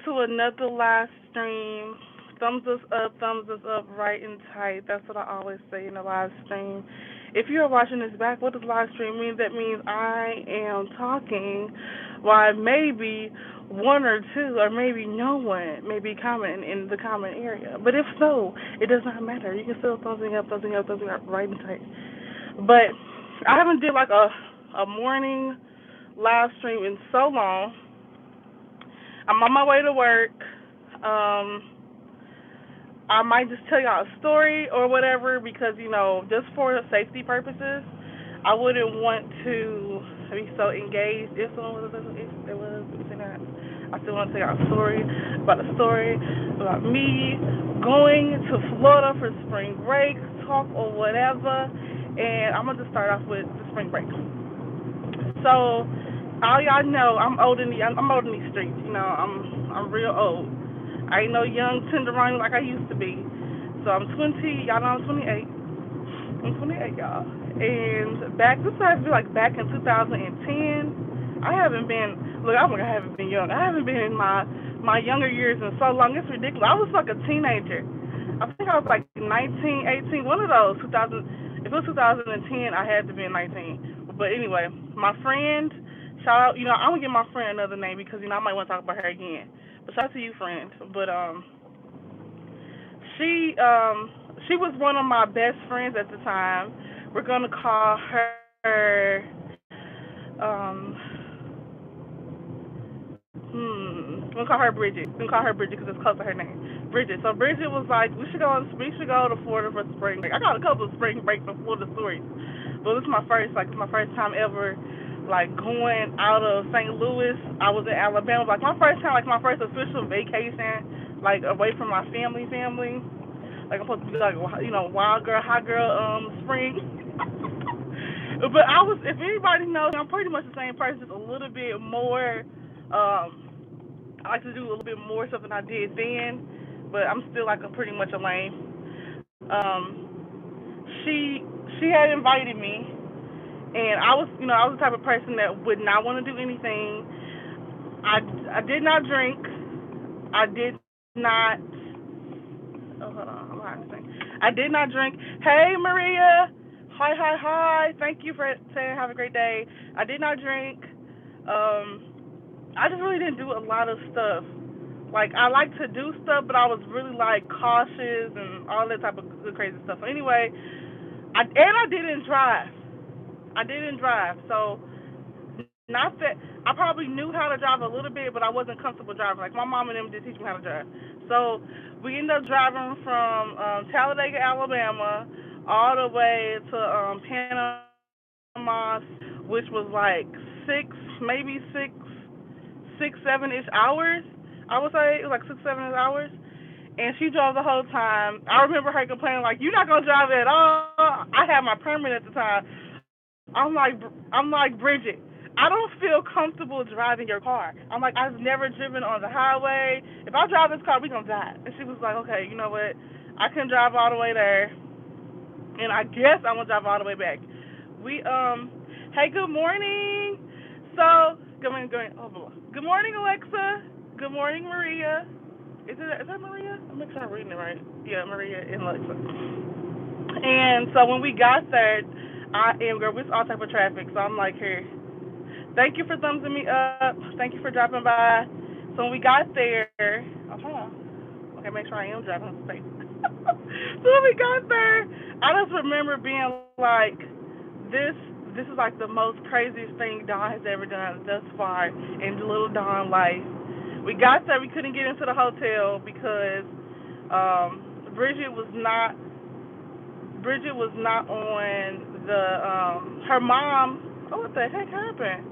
to another live stream. Thumbs us up, right and tight. That's what I always say in a live stream. If you are watching this back, what does live stream mean? That means I am talking while maybe one or two or maybe no one may be commenting in the comment area. But if so, it does not matter. You can still thumbs me up, right and tight. But I haven't did like a morning live stream in so long. I'm on my way to work. Um, I might just tell y'all a story or whatever because just for safety purposes, I wouldn't want to be so engaged. If someone was, if there was, I still want to tell y'all a story about me going to Florida for spring break, talk or whatever. And I'm gonna just start off with the spring break. So all y'all know I'm old in these streets. I'm real old. I ain't no young tenderoni like I used to be. So I'm 20. Y'all know I'm 28. I'm 28, y'all. And this has to be like back in 2010. I haven't been. Look, I haven't been young. I haven't been in my younger years in so long. It's ridiculous. I was like a teenager. I think I was like 19, 18. One of those 2000. If it was 2010, I had to be 19. But anyway, my friend. Shout out. I'm gonna give my friend another name because I might want to talk about her again. But shout out to you, friend. But she she was one of my best friends at the time. We're gonna call her um we're gonna call her Bridget. We're gonna call her Bridget because it's close to her name, Bridget. So Bridget was like, we should go to Florida for spring break. I got a couple of spring breaks for Florida stories, but this is my first time ever like going out of St. Louis. I was in Alabama, like my first time, like my first official vacation, like away from my family. Like I'm supposed to be like wild girl, hot girl, spring. But if anybody knows, I'm pretty much the same person, just a little bit more. I like to do a little bit more stuff than I did then, but I'm still like pretty much a lame. She had invited me, and I was the type of person that would not want to do anything. I did not drink. I did not. Oh, hold on. I'm behind this thing. I did not drink. Hey, Maria. Hi. Thank you for saying have a great day. I did not drink. Um, I just really didn't do a lot of stuff. Like I like to do stuff, but I was really like cautious and all that type of good crazy stuff. So anyway, I didn't drive. I didn't drive. So not that I probably knew how to drive a little bit, but I wasn't comfortable driving. Like my mom and them did teach me how to drive. So we ended up driving from Talladega, Alabama, all the way to Panama, which was like maybe 6, 7 ish hours. I would say it was like 6, 7 hours. And she drove the whole time. I remember her complaining like, "You're not gonna drive at all." I had my permit at the time. I'm like Bridget. I don't feel comfortable driving your car. I'm like, I've never driven on the highway. If I drive this car, we gonna die. And she was like, okay, you know what? I can drive all the way there, and I guess I'm gonna drive all the way back. We hey, good morning. So good morning, Alexa. Good morning, Maria. Is that Maria? I'm making sure I'm reading it right. Yeah, Maria and Alexa. And so when we got there, girl, we saw all type of traffic. So I'm like, here, thank you for thumbsing me up. Thank you for dropping by. So when we got there, hold on. Okay, make sure I am driving safe. So when we got there, I just remember being like, this this is like the most craziest thing Dawn has ever done thus far in Little Dawn life. We got there, we couldn't get into the hotel because Bridget was not on her mom. Oh, what the heck happened?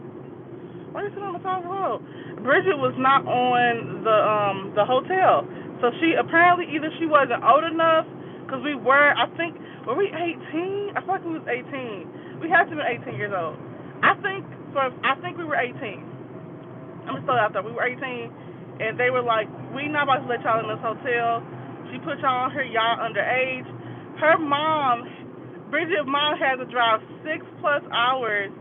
Why are you sitting on the side of the road? Bridget was not on the hotel, so she apparently either she wasn't old enough because we were. I think were we 18? I feel like we was 18. We had to be 18 years old. I think we were 18. I'm gonna throw it out there. We were 18, and they were like, "We not about to let y'all in this hotel." She put y'all on here. Y'all underage. Her mom, Bridget's mom, had to drive 6+ hours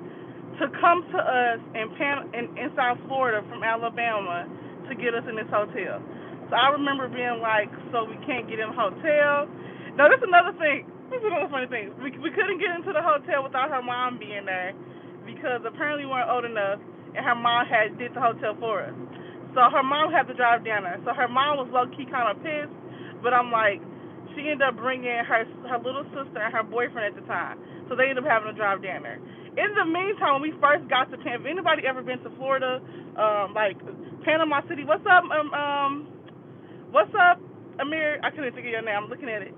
to come to us in South Florida from Alabama to get us in this hotel. So I remember being like, so we can't get in the hotel. No, that's another thing. This is another funny thing. We couldn't get into the hotel without her mom being there because apparently we weren't old enough, and her mom had did the hotel for us. So her mom had to drive down there. So her mom was low key kind of pissed, but I'm like, she ended up bringing her little sister and her boyfriend at the time. So they ended up having to drive down there. In the meantime, when we first got to Panama, if anybody ever been to Florida, like Panama City, what's up, Amir? I couldn't think of your name. I'm looking at it.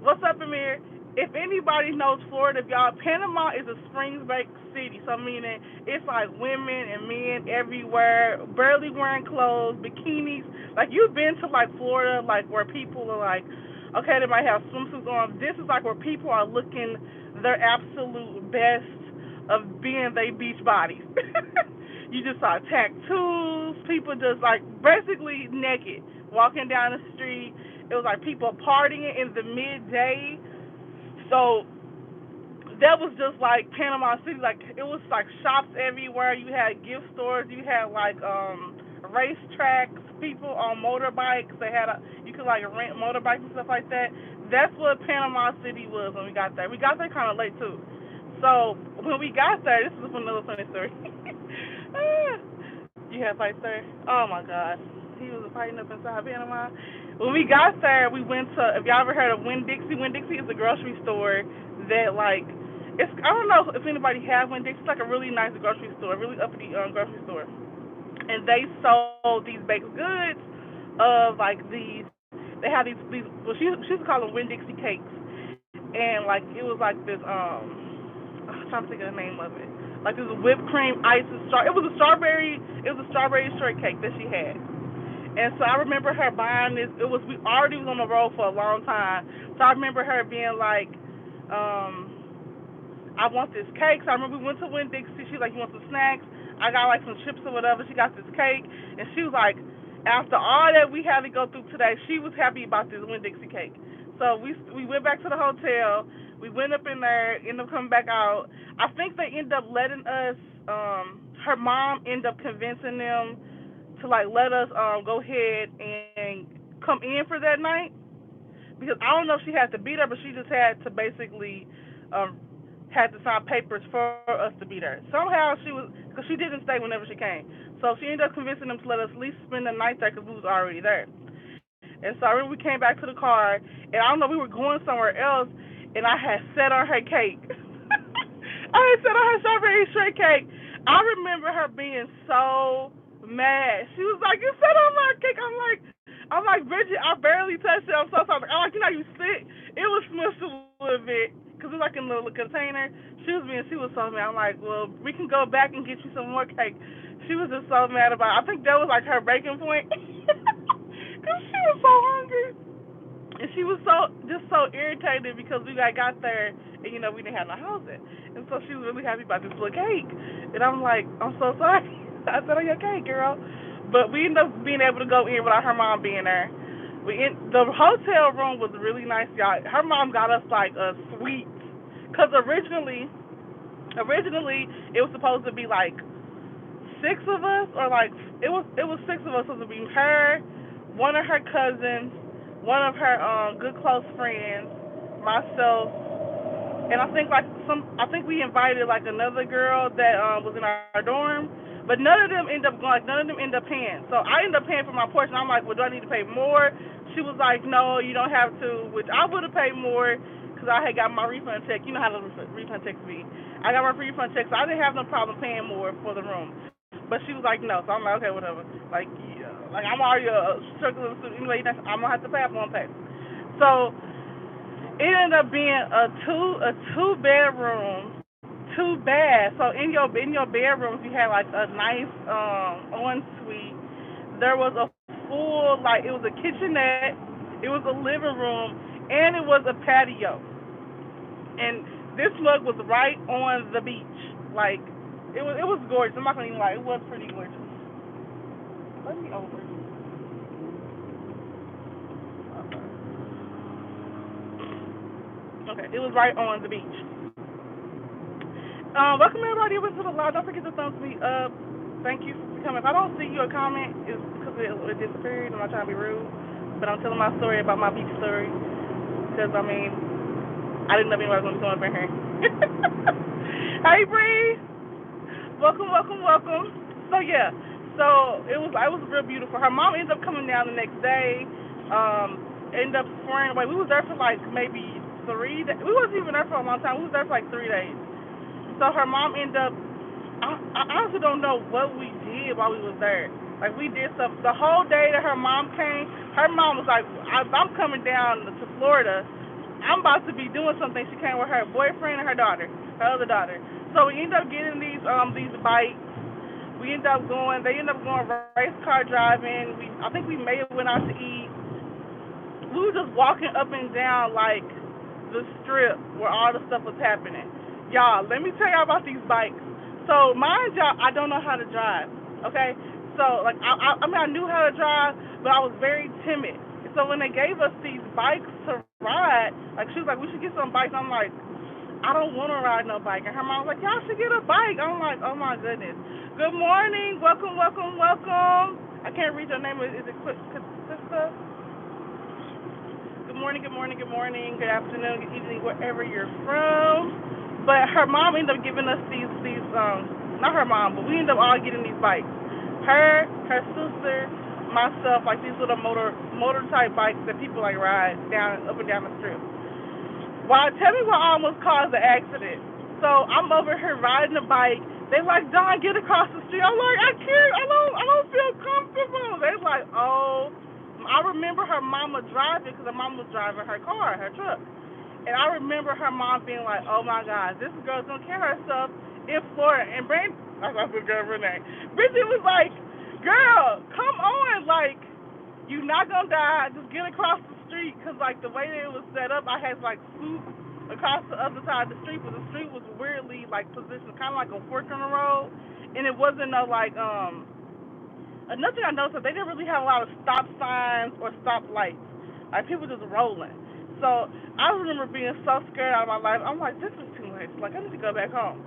What's up, Amir? If anybody knows Florida, y'all, Panama is a springs-based city, so meaning it's like women and men everywhere, barely wearing clothes, bikinis. Like, you've been to, like, Florida, like, where people are like, okay, they might have swimsuits on. This is, like, where people are looking their absolute best of being they beach bodies. You just saw tattoos, people just, like, basically naked, walking down the street. It was, like, people partying in the midday. So that was just like Panama City. Like, it was like shops everywhere. You had gift stores. You had like racetracks. People on motorbikes. You could like rent motorbikes and stuff like that. That's what Panama City was when we got there. We got there kind of late too. So when we got there, this is another funny story. You had fights there? Oh my God. He was fighting up inside Panama. When we got there, we went to, if y'all ever heard of Winn-Dixie, Winn-Dixie is a grocery store that, like, I don't know if anybody has Winn-Dixie. It's like a really nice grocery store, really uppity grocery store. And they sold these baked goods of, like, they have these well, she used to call them Winn-Dixie cakes. And, like, it was like this, I'm trying to think of the name of it. Like, this whipped cream, ice, and it was a strawberry shortcake that she had. And so I remember her buying this. We already was on the road for a long time. So I remember her being like, I want this cake. So I remember we went to Winn-Dixie. She was like, you want some snacks? I got like some chips or whatever. She got this cake. And she was like, after all that we had to go through today, she was happy about this Winn-Dixie cake. So we went back to the hotel. We went up in there, ended up coming back out. I think they ended up letting us, her mom ended up convincing them to like let us go ahead and come in for that night, because I don't know if she had to be there, but she just had to basically had to sign papers for us to be there. Somehow because she didn't stay whenever she came, so she ended up convincing them to let us at least spend the night there because we was already there. And so I remember we came back to the car, and I don't know, we were going somewhere else, and I had sat on her cake. I had sat on her strawberry shortcake. I remember her being so mad. She was like, you sat on my cake. I'm like, Bridget, I barely touched it. I'm so sorry. I'm like, you know, you sit. It was smushed a little bit because it was like in a little container. She was so mad. I'm like, well, we can go back and get you some more cake. She was just so mad about it. I think that was like her breaking point because she was so hungry. And she was so irritated because we got there and, you know, we didn't have no housing. And so she was really happy about this little cake. And I'm like, I'm so sorry. I said, oh, you're okay, girl. But we ended up being able to go in without her mom being there. The hotel room was really nice, y'all. Her mom got us like a suite. Because originally it was supposed to be like 6 of us, or like it was 6 of us. Supposed to be her, one of her cousins, one of her good close friends, myself, and I think we invited like another girl that was in our dorm, but none of them ended up going. None of them ended up paying. So I ended up paying for my portion. I'm like, well, do I need to pay more? She was like, no, you don't have to. Which I would have paid more because I had got my refund check. You know how the refund checks be. I got my refund check, so I didn't have no problem paying more for the room. But she was like, no. So I'm like, okay, whatever. Like, yeah, like I'm already struggling with anyway. I'm gonna have to pay. I'm gonna pay. So it ended up being a two bedroom, 2 baths. So in your bedrooms you had like a nice ensuite. There was a full, like, it was a kitchenette, it was a living room, and it was a patio. And this mug was right on the beach. Like, it was gorgeous. I'm not gonna even lie, it was pretty gorgeous. Let me over. Okay, it was right on the beach. Welcome everybody over to the live. Don't forget to thumbs me up. Thank you for coming. If I don't see your comment, it's because it disappeared. I'm not trying to be rude, but I'm telling my story about my beach story because I mean I didn't know anybody was going to be coming up in here. Hey Bree, welcome. So yeah, so it was real beautiful. Her mom ended up coming down the next day. Ended up swearing away. We was there for like maybe 3 days. We wasn't even there for a long time. We was there for like 3 days. So her mom ended up. I honestly don't know what we did while we was there. Like we did stuff the whole day that her mom came. Her mom was like, "I'm coming down to Florida. I'm about to be doing something." She came with her boyfriend and her daughter, her other daughter. So we ended up getting these bikes. We ended up going. They ended up going race car driving. I think we may have went out to eat. We were just walking up and down like the strip where all the stuff was happening. Y'all, let me tell y'all about these bikes. So mind y'all, I don't know how to drive. Okay, so like I mean I knew how to drive, but I was very timid. So when they gave us these bikes to ride, like she was like, we should get some bikes. I'm like, I don't want to ride no bike. And her mom was like, y'all should get a bike. I'm like, oh my goodness. Good morning, welcome. I can't read your name. Is it Sister? Good morning, good afternoon, good evening, wherever you're from. But her mom ended up giving us these not her mom, but we ended up all getting these bikes. Her sister, myself, like these little motor type bikes that people like ride up and down the strip. Tell me what almost caused the accident. So I'm over here riding the bike. They like, Don, get across the street. I'm like, I can't. I don't feel comfortable. They like, oh. I remember her mama driving because her mom was driving her car, her truck. And I remember her mom being like, oh my God, this girl's going to kill herself in Florida. And Brandon, I forgot her name. Bridget was like, girl, come on. Like, you're not going to die. Just get across the street. Because, like, the way that it was set up, I had, like, swoop across the other side of the street. But the street was weirdly, like, positioned kind of like a fork in the road. And it wasn't no, like, another thing I noticed is they didn't really have a lot of stop signs or stop lights. Like people just rolling. So I remember being so scared out of my life. I'm like, this is too much. Like I need to go back home.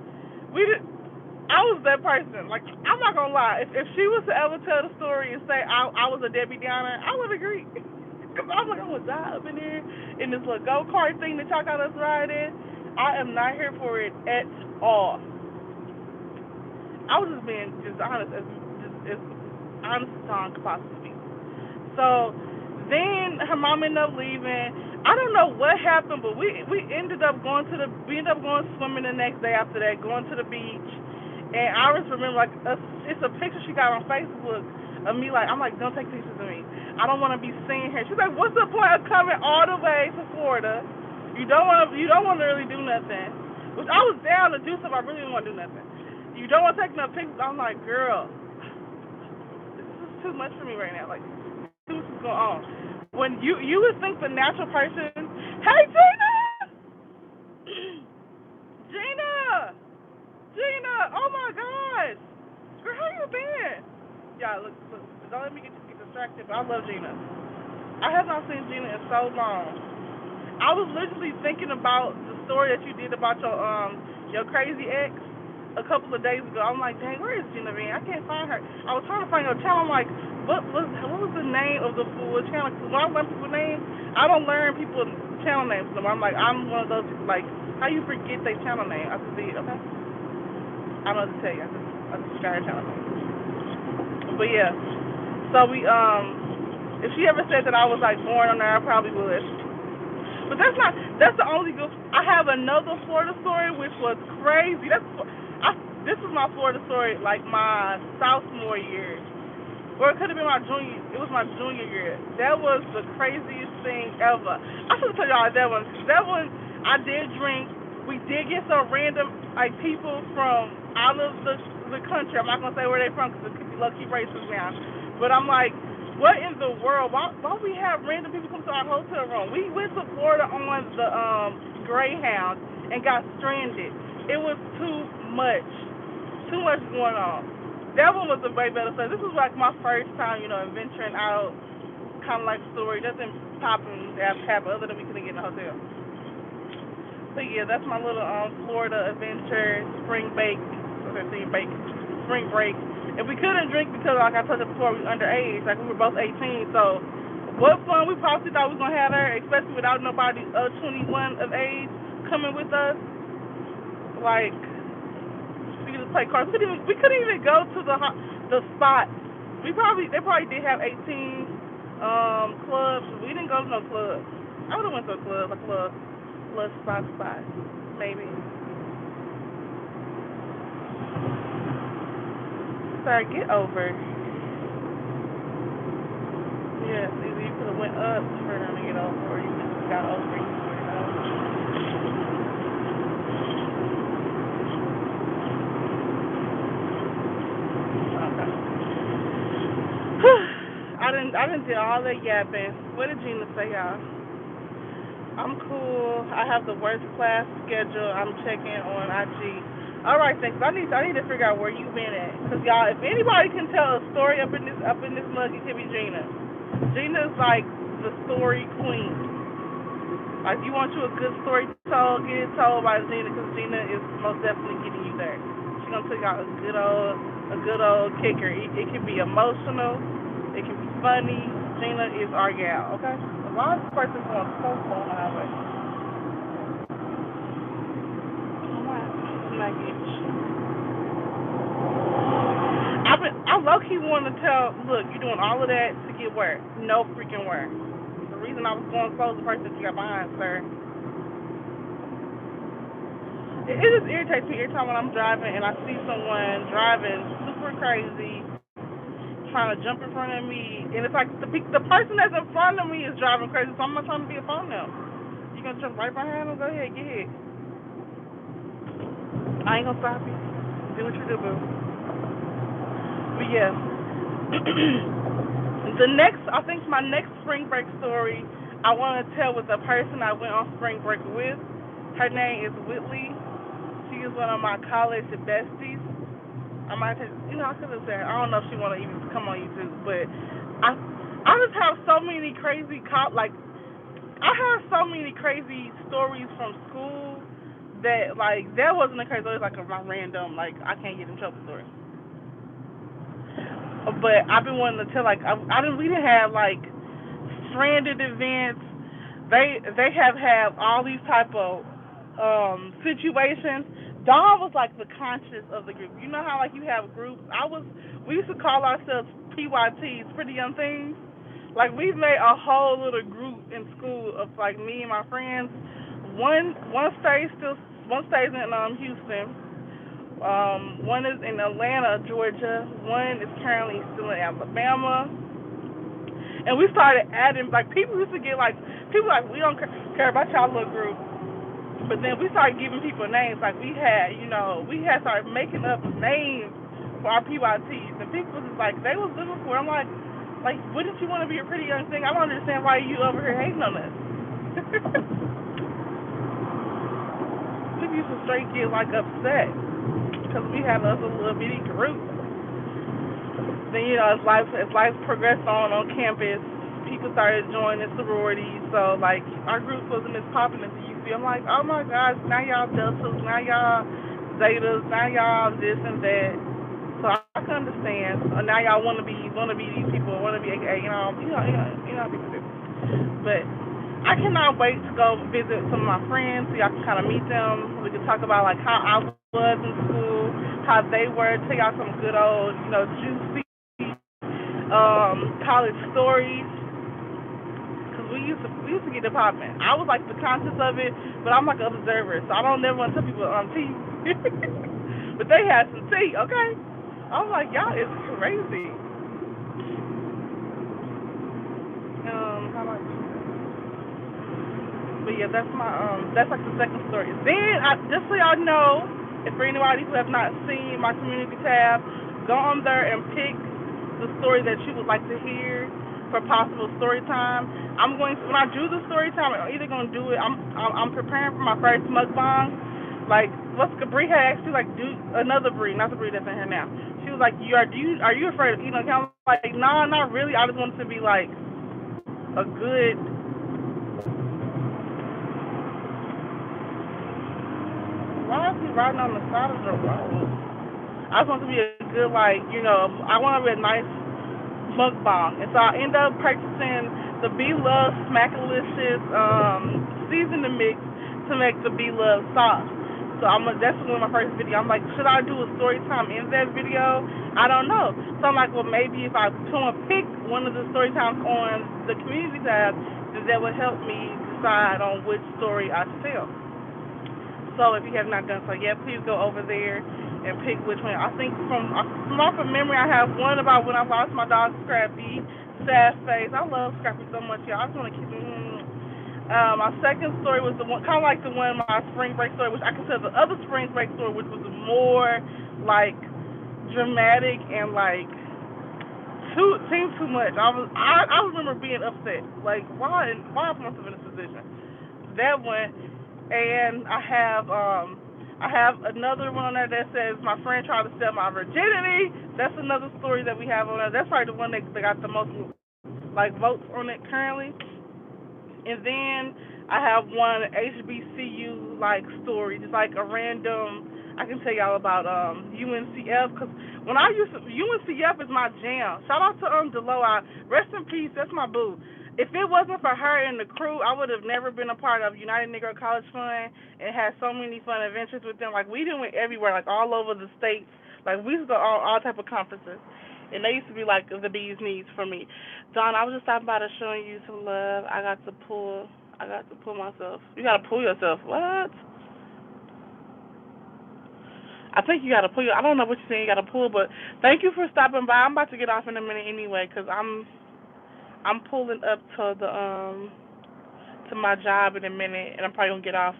I was that person. Like I'm not gonna lie. If she was to ever tell the story and say I was a Debbie Downer, I would agree. Cause I'm like I'm gonna die up in here in this little go kart thing that y'all got us riding. I am not here for it at all. I was just being just honest as honest as Tom could possibly be. So then her mom ended up leaving. I don't know what happened, but we ended up going swimming the next day after that, going to the beach. And I just remember like it's a picture she got on Facebook of me like I'm like, don't take pictures of me. I don't want to be seen here. She's like, what's the point of coming all the way to Florida? You don't want to really do nothing. Which I was down to do something. I really didn't want to do nothing. You don't want to take no pictures. I'm like, girl, this is too much for me right now. Like, too much is going on. When you would think the natural person, hey Gina, Gina, oh my gosh, girl, how you been? Yeah, look, don't let me get distracted. But I love Gina. I have not seen Gina in so long. I was literally thinking about the story that you did about your crazy ex a couple of days ago. I'm like, dang, where is Gina Van? I can't find her. I was trying to find your channel. I'm like, what was the name of the full channel? Because when I learn people's names, I don't learn people's channel names anymore. I'm like, I'm one of those people, like, how you forget their channel name? I just did, okay? I don't know what to tell you. I just forgot her channel name. But yeah, so if she ever said that I was like born on there, I probably would. But that's the only good. I have another Florida story which was crazy. This was my Florida story, like my sophomore year, or it could have been my junior. It was my junior year. That was the craziest thing ever. I should tell y'all that one. That one, I did drink. We did get some random like people from out of the country. I'm not gonna say where they from because it could be low-key racist now. But I'm like, what in the world? Why we have random people come to our hotel room? We went to Florida on the Greyhound and got stranded. It was too much going on. That one was a way better story. This was like my first time, venturing out, kind of like story. Nothing popping happened other than we couldn't get in the hotel. But yeah, that's my little Florida adventure, spring break. If we couldn't drink because, like I told you before, we were underage, like we were both 18. So, what fun we probably thought we was gonna have there, especially without nobody 21 of age coming with us. Like, we could just play cards. We couldn't even go to the spot. They probably did have 18 clubs. We didn't go to no club. I would have went to a club spot, maybe. Sorry, get over. Yeah, either you could have went up for them to get over, or you just got over. Okay. I didn't do all that yapping. What did Gina say, y'all? I'm cool. I have the worst class schedule. I'm checking on IG. All right, thanks. I need to figure out where you've been at, cause y'all, if anybody can tell a story up in this mug, it could be Gina. Gina's like the story queen. Like, you want you a good story told, get it told by Gina, cause Gina is most definitely getting you there. She's gonna tell y'all a good old kicker. It can be emotional. It can be funny. Gina is our gal. Okay. A lot of person's going so slow on the highway. I low key want to tell, look, you're doing all of that to get where? No freaking where. The reason I was going slow is the person that you got behind, sir. It just irritates me every time when I'm driving and I see someone driving super crazy, trying to jump in front of me, and it's like the person that's in front of me is driving crazy, so I'm not trying to be upon them. You gonna jump right behind them? Go ahead, get hit. I ain't gonna stop you. Do what you do, boo. But yeah, I think my next spring break story I want to tell with the person I went on spring break with. Her name is Whitley. She is one of my college besties. I might have, I could have said her. I don't know if she want to even come on YouTube, but I just have so many crazy I have so many crazy stories from school that, like, that wasn't a crazy story. It was like a random, like, I can't get in trouble story. But I've been wanting to tell, like, we didn't have, like, stranded events. They have had all these type of situations. Dawn was like the conscience of the group. You know how, like, you have groups? We used to call ourselves PYTs, Pretty Young Things. Like, we've made a whole little group in school of, like, me and my friends. One stays in Houston. One is in Atlanta, Georgia. One is currently still in Alabama. And we started adding, like, people used to get, like, we don't care about y'all little group. But then we started giving people names. Like, we had started making up names for our PYTs. And people was just like, they was looking for it. I'm like, wouldn't you want to be a pretty young thing? I don't understand why you over here hating on us. People used to straight get, like, upset because we had us a little bitty group. Then, as life progressed on campus, people started joining sororities. So, like, our group wasn't as popular as it used to be. I'm like, oh my gosh, now y'all deltas, now y'all zetas, now y'all this and that. So I can understand. Now y'all want to be these people, want to be AKA, you know people do. But I cannot wait to go visit some of my friends so y'all can kind of meet them. We can talk about, like, how I was in school, how they were, tell y'all some good old, juicy college stories. Cause we used to get it popping. I was like the conscious of it, but I'm like an observer, so I don't never want to tell people tea. But they had some tea, okay? I was like, y'all is crazy. How about you? But yeah, that's like the second story. Then, just so y'all know, if for anybody who have not seen my community tab, go on there and pick the story that you would like to hear for possible story time. When I do the story time, I'm either gonna do it. I'm preparing for my first mukbang. Like, Bree had actually, like, do another Bree, not the Bree that's in here now. She was like, are you afraid of eating? I'm like, nah, not really. I just want it to be like a good. Why is he riding on the side of the road? I just want it to be a good, like, I want to be a nice mukbang. And so I end up purchasing the Be Love Smackalicious seasoning mix to make the Be Love sauce. So that's one of my first videos. I'm like, should I do a story time in that video? I don't know. So I'm like, well, maybe if I pick one of the story times on the community tab, then that would help me decide on which story I should tell. So if you have not done so yet, please go over there and pick which one. I think from memory, I have one about when I lost my dog Scrappy, sad face. I love Scrappy so much, y'all. I just want to keep it. My second story was the one, kind of like the one, my spring break story, which I can tell the other spring break story, which was more like dramatic and like seemed too much. I remember being upset, like why am I myself in this position? That one, and I have another one on there that says my friend tried to steal my virginity. That's another story that we have on there. That's probably the one that got the most like votes on it currently. And then I have one HBCU like story, just like a random. I can tell y'all about UNCF, because when UNCF is my jam. Shout out to Delo. Rest in peace. That's my boo. If it wasn't for her and the crew, I would have never been a part of United Negro College Fund and had so many fun adventures with them. Like we went everywhere, like all over the states. Like we used to go all type of conferences. And they used to be like the bee's knees for me. Dawn, I was just stopping by to showing you some love. I got to pull myself. You got to pull yourself. What? I think you got to pull. I don't know what you're saying. You got to pull, but thank you for stopping by. I'm about to get off in a minute anyway, because I'm pulling up to the to my job in a minute, and I'm probably gonna get off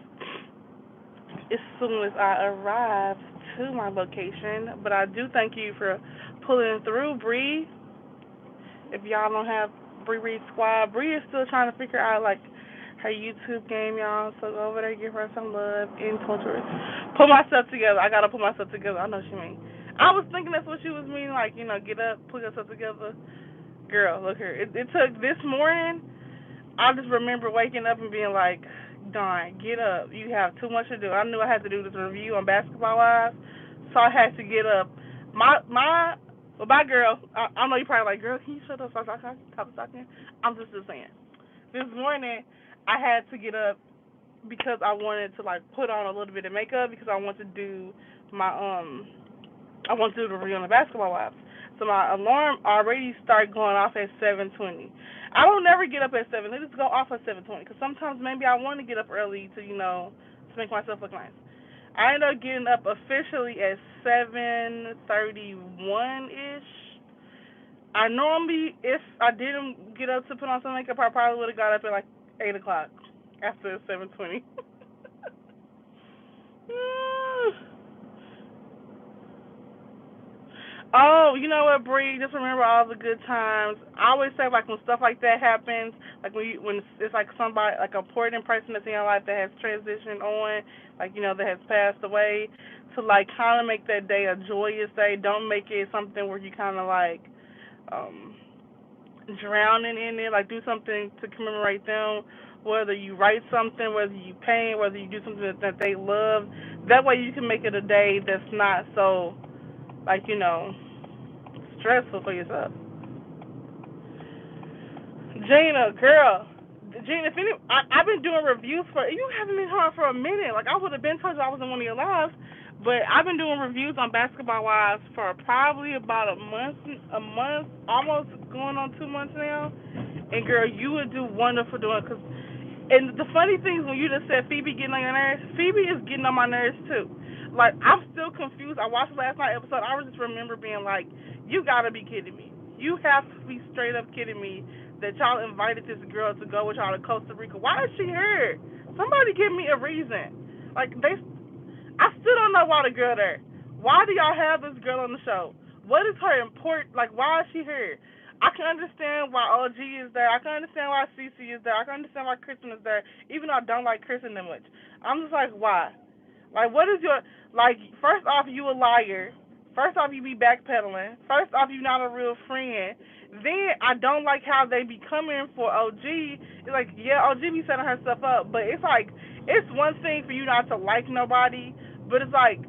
as soon as I arrive to my location. But I do thank you for pulling through, Bree. If y'all don't have Bree Reed Squad, Bree is still trying to figure out like her YouTube game, y'all. So go over there, give her some love and culture. Put myself together. I gotta put myself together. I know what she mean. I was thinking that's what she was meaning, like, get up, put yourself together. Girl, look here. It took this morning. I just remember waking up and being like, darn, get up. You have too much to do. I knew I had to do this review on Basketball Wives, so I had to get up. Bye, girl. I know you're probably like, girl, can you shut up? Stop talking. I'm just saying. This morning, I had to get up because I wanted to like put on a little bit of makeup because I want to do the review on the Basketball Wives. So my alarm already started going off at 7:20. I don't never get up at 7. It just go off at 7:20 because sometimes maybe I want to get up early to to make myself look nice. I ended up getting up officially at 7:31 ish. I normally, if I didn't get up to put on some makeup, I probably would have got up at like 8 o'clock after 7:20. Oh, you know what, Bree? Just remember all the good times. I always say, like, when stuff like that happens, like when it's like somebody, like an important person that's in your life that has transitioned on, like, that has passed away, to like kind of make that day a joyous day. Don't make it something where you kind of like drowning in it. Like, do something to commemorate them. Whether you write something, whether you paint, whether you do something that they love. That way, you can make it a day that's not so, like, stressful for yourself. Gina, I've been doing reviews for you. Haven't been hard for a minute. Like I would have been told you I was in one of your lives, but I've been doing reviews on Basketball Wives for probably about a month, almost going on 2 months now. And girl, you would do wonderful doing it. And the funny thing is when you just said Phoebe getting on your nerves, Phoebe is getting on my nerves too. Like, I'm still confused. I watched last night's episode. I just remember being like, you gotta be kidding me. You have to be straight up kidding me that y'all invited this girl to go with y'all to Costa Rica. Why is she here? Somebody give me a reason. Like, I still don't know why the girl there. Why do y'all have this girl on the show? What is her important? Like, why is she here? I can understand why OG is there. I can understand why CC is there. I can understand why Kristen is there, even though I don't like Kristen that much. I'm just like, why? Like, what is your, like, first off, you a liar. First off, you be backpedaling. First off, you not a real friend. Then, I don't like how they be coming for OG. It's like, yeah, OG be setting her stuff up, but it's like, it's one thing for you not to like nobody, but it's like,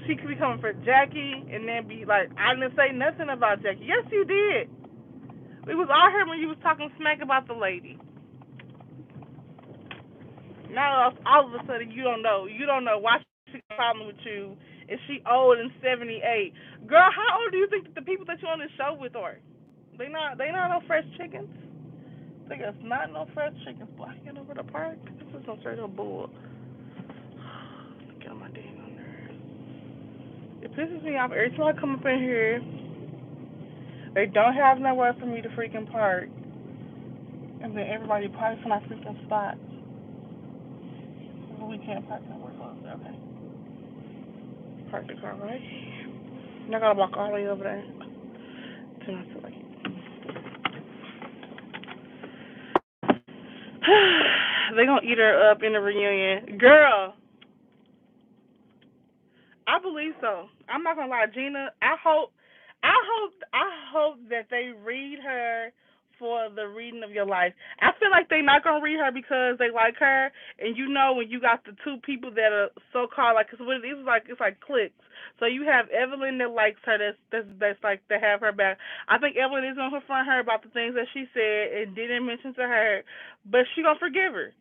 she could be coming for Jackie and then be like, I didn't say nothing about Jackie. Yes, you did. We was all here when you was talking smack about the lady. Now all of a sudden you don't know. You don't know why she got a problem with you. Is she old and 78? Girl, how old do you think that the people that you on this show with are? They not no fresh chickens. They got not no fresh chickens. Blocking over the park. This is no straight up bull. Get on my dang on nerves. It pisses me off every time I come up in here. They don't have nowhere for me to freaking park, and then everybody parks in my freaking spot. We can't park nowhere close. Okay. Park the car right. And I gotta walk all the way over there. To my foot. They gonna eat her up in the reunion. Girl, I believe so. I'm not gonna lie, Gina. I hope that they read her for the reading of your life. I feel like they're not gonna read her because they like her, and you know when you got the two people that are so called like, cause what it is like, it's like cliques. So you have Evelyn that likes her, that's like to have her back. I think Evelyn is gonna confront her about the things that she said and didn't mention to her, but she gonna forgive her.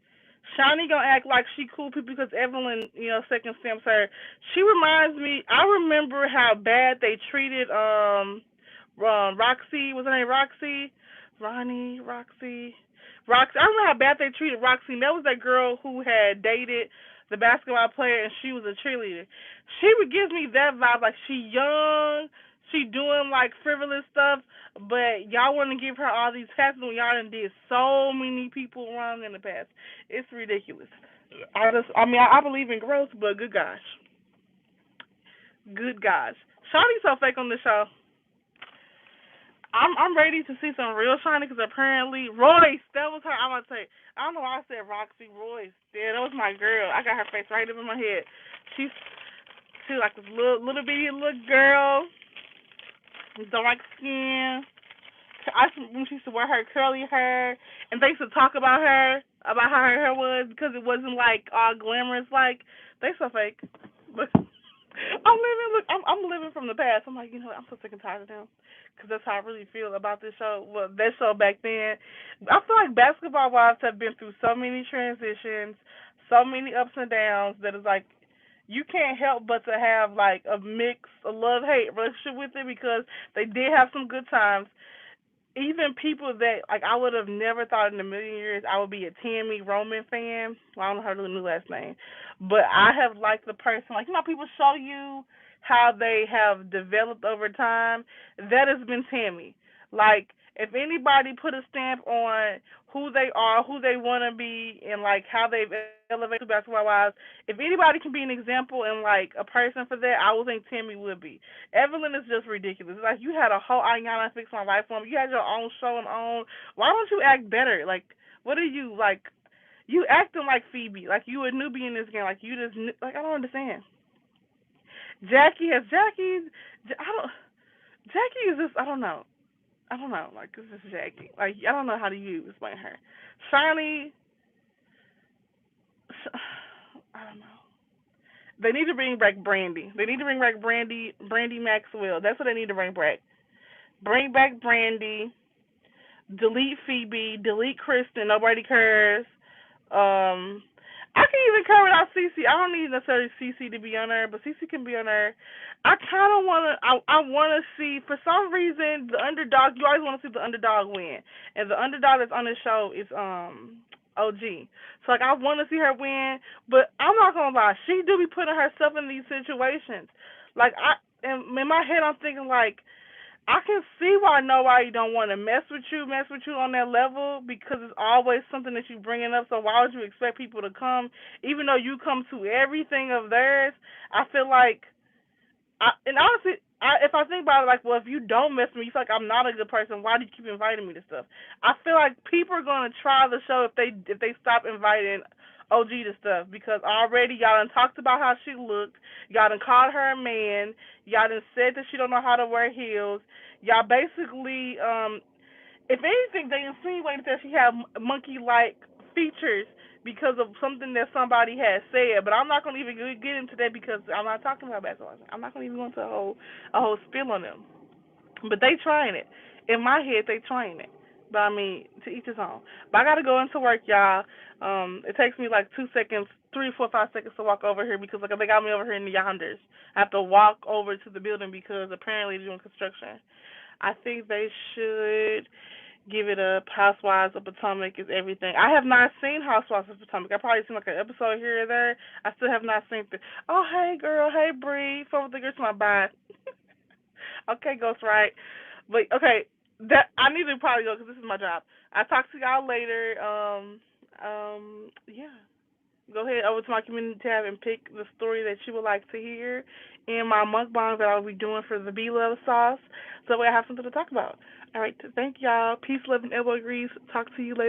Shawnee gonna act like she cool people because Evelyn, second stamps her. She reminds me. I remember how bad they treated Roxy. Was her name Roxy? Ronnie, Roxy. I remember how bad they treated Roxy. And that was that girl who had dated the basketball player and she was a cheerleader. She would give me that vibe, like she young, she doing like frivolous stuff, but y'all want to give her all these passes when y'all done did so many people wrong in the past. It's ridiculous. I believe in growth, but good gosh, Shawty's so fake on the show. I'm ready to see some real Shiny because apparently Royce, that was her. I'm gonna tell you. I don't know why I said Roxy Royce. Yeah, that was my girl. I got her face right up in my head. She's like this little bitty little girl, dark skin. When she used to wear her curly hair, and they used to talk about how her hair was because it wasn't like all glamorous. Like they so fake, but I'm living from the past. I'm like, I'm so sick and tired of them because that's how I really feel about this show. Well, that show back then, I feel like basketball wives have been through so many transitions, so many ups and downs that it's like you can't help but to have like a love hate relationship with it because they did have some good times. Even people that like I would have never thought in a million years I would be a Tammy Roman fan. Well, I don't know her new last name, but I have liked the person. Like people show you how they have developed over time. That has been Tammy. Like if anybody put a stamp on who they are, who they want to be, and like how they've elevated basketball wise, if anybody can be an example and like a person for that, I would think Tammy would be. Evelyn is just ridiculous. Like you had a whole I gotta fix my life on. You had your own show and own. Why don't you act better? Like what are you like? You acting like Phoebe. Like you a newbie in this game. Like you just like I don't understand. Jackie has Jackie. I don't. Jackie is just I don't know. I don't know. Like this is Jackie. Like I don't know how to explain her. Shiny. I don't know. They need to bring back Brandy. They need to bring back Brandy Maxwell. That's what they need to bring back. Bring back Brandy. Delete Phoebe. Delete Kristen. Nobody cares. Um, I can even care without Cece. I don't need necessarily Cece to be on there, but Cece can be on there. I kind of wanna. I wanna see for some reason the underdog. You always want to see the underdog win, and the underdog that's on this show is OG. So like I want to see her win, but I'm not gonna lie, she do be putting herself in these situations. Like in my head, I'm thinking like I can see why nobody don't want to mess with you on that level because it's always something that you bringing up. So why would you expect people to come, even though you come to everything of theirs? I feel like, and honestly, if I think about it, like, well, if you don't mess with me, you feel like I'm not a good person. Why do you keep inviting me to stuff? I feel like people are gonna try the show if they stop inviting OG to stuff because already y'all done talked about how she looked. Y'all done called her a man. Y'all done said that she don't know how to wear heels. Y'all basically, if anything, they insinuated that she had monkey-like features because of something that somebody has said. But I'm not gonna even get into that because I'm not talking about basketball. I'm not gonna even go into a whole spiel on them. But they trying it. In my head, they trying it. But I mean, to each his own. But I gotta go into work, y'all. It takes me like 2 seconds, 3, 4, 5 seconds to walk over here because like they got me over here in the yonders. I have to walk over to the building because apparently they're doing construction. I think they should give it up. Housewives of Potomac is everything. I have not seen Housewives of Potomac. I probably seen like an episode here or there. I still have not seen it. Oh hey girl, hey Bree, forward the girl to my bye. Okay, Ghost, right? But okay, that I need to probably go because this is my job. I'll talk to y'all later. Yeah. Go ahead over to my community tab and pick the story that you would like to hear in my mukbang that I'll be doing for the Bee Love sauce. So that way I have something to talk about. All right, thank y'all. Peace, love, and elbow grease. Talk to you later.